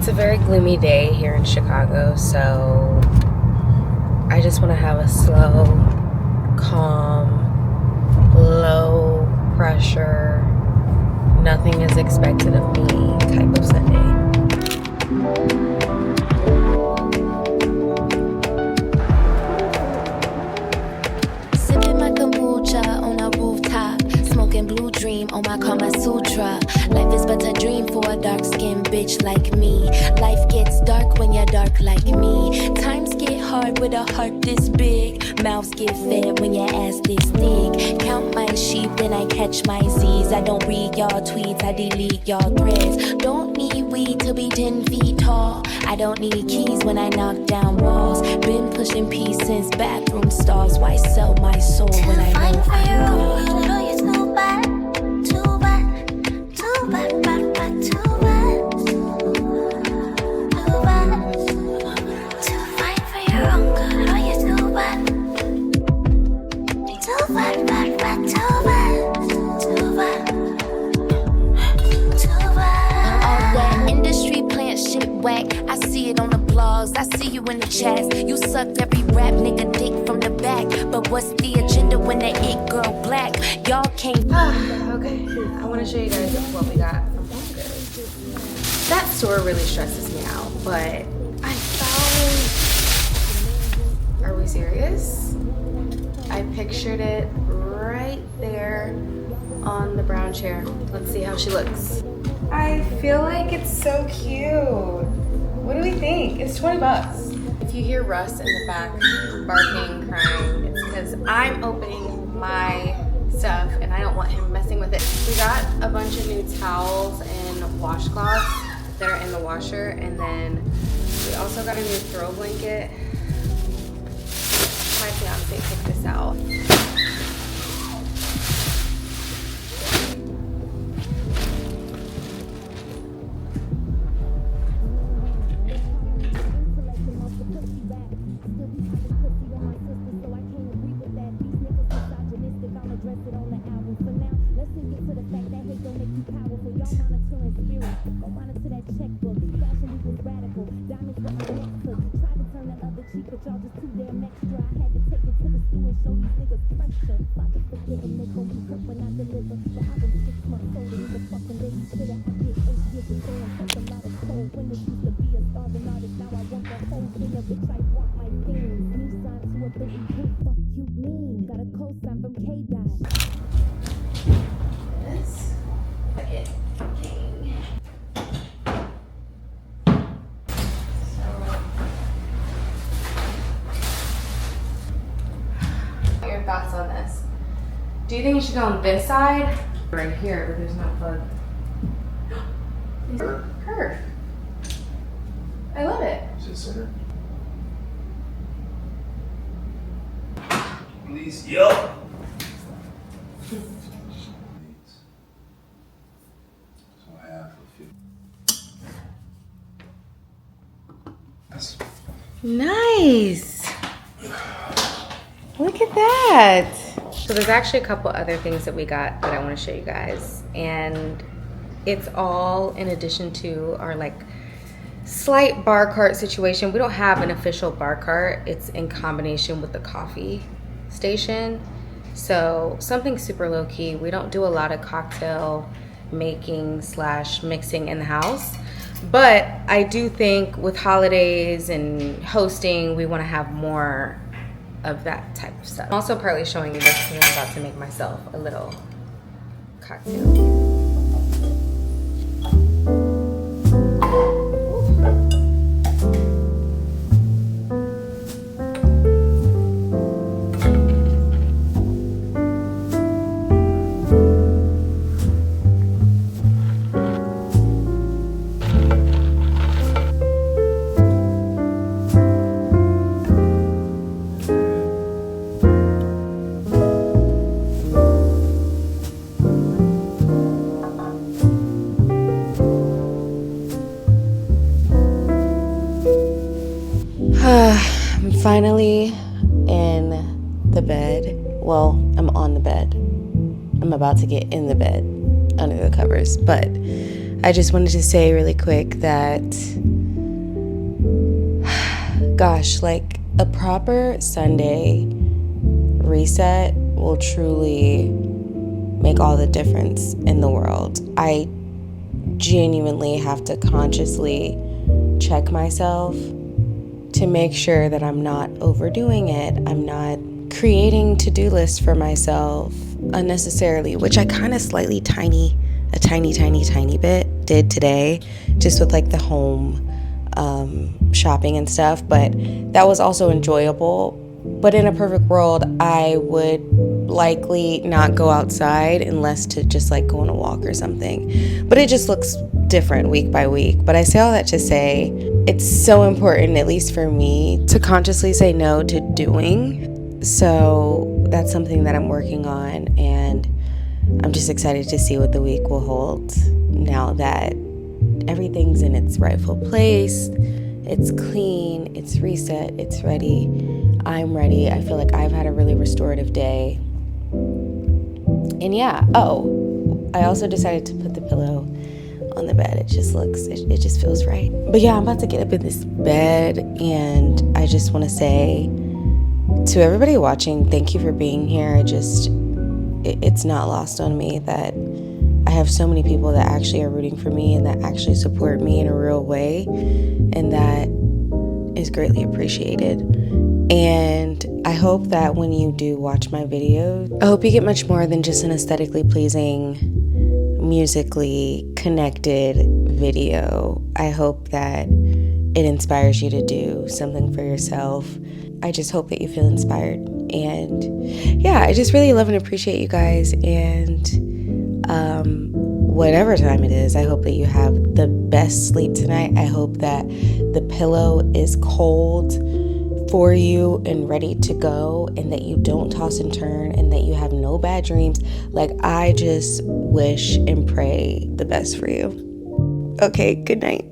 It's a very gloomy day here in Chicago, so I just want to have a slow, calm, low pressure, nothing is expected of me type of Sunday. Sipping my kombucha on a rooftop, smoking blue dream on my Kama Sutra. Life is but a dream for a dark-skinned bitch like me. Life gets dark when you're dark like me. Times get hard with a heart this big. Mouths get fed when your ass this thick. Count my sheep, then I catch my Z's. I don't read y'all tweets, I delete y'all threads. Don't need weed to be 10 feet tall. I don't need keys when I knock down walls. Been pushing peace since bathroom stalls. Why sell my soul when I know I'm gone? I see it on the blogs, I see you in the chats. You sucked every rap nigga dick from the back. But what's the agenda when that it girl black? Y'all can't. Okay, I want to show you guys what we got from HomeGoods. That store really stresses me out, but I found. Are we serious? I pictured it right there on the brown chair. Let's see how she looks. I feel like it's so cute. What do we think? It's 20 bucks. If you hear Russ in the back barking, crying, it's because I'm opening my stuff and I don't want him messing with it. We got a bunch of new towels and washcloths that are in the washer, and then we also got a new throw blanket. My fiance picked this out. Thoughts on this? Do you think it should go on this side? Right here, but there's no plug. Curve. I love it. Is it center? Please. Yup. So I have a Nice. Look at that. So there's actually a couple other things that we got that I want to show you guys, and it's all in addition to our like slight bar cart situation. We don't have an official bar cart. It's in combination with the coffee station. So something super low key. We don't do a lot of cocktail making / mixing in the house. But I do think with holidays and hosting, we want to have more of that type of stuff. I'm also partly showing you this because I'm about to make myself a little cocktail. I'm finally in the bed. Well, I'm on the bed. I'm about to get in the bed under the covers. But I just wanted to say really quick that gosh, like a proper Sunday reset will truly make all the difference in the world. I genuinely have to consciously check myself to make sure that I'm not overdoing it. I'm not creating to-do lists for myself unnecessarily, which I kind of slightly tiny bit did today, just with like the home shopping and stuff, but that was also enjoyable. But in a perfect world, I would likely not go outside unless to just like go on a walk or something. But it just looks different week by week. But I say all that to say, it's so important, at least for me, to consciously say no to doing. So that's something that I'm working on, and I'm just excited to see what the week will hold now that everything's in its rightful place. It's clean, it's reset, it's ready. I'm ready. I feel like I've had a really restorative day. And yeah, I also decided to put the pillow on the bed. It just feels right. But yeah, I'm about to get up in this bed, and I just want to say to everybody watching, thank you for being here. It's not lost on me that I have so many people that actually are rooting for me and that actually support me in a real way, and that is greatly appreciated. And I hope that when you do watch my video, I hope you get much more than just an aesthetically pleasing, musically connected video. I hope that it inspires you to do something for yourself. I just hope that you feel inspired. And yeah, I just really love and appreciate you guys. And whatever time it is, I hope that you have the best sleep tonight. I hope that the pillow is cold for you and ready to go, and that you don't toss and turn, and that you have no bad dreams. Like, I just wish and pray the best for you. Okay, good night.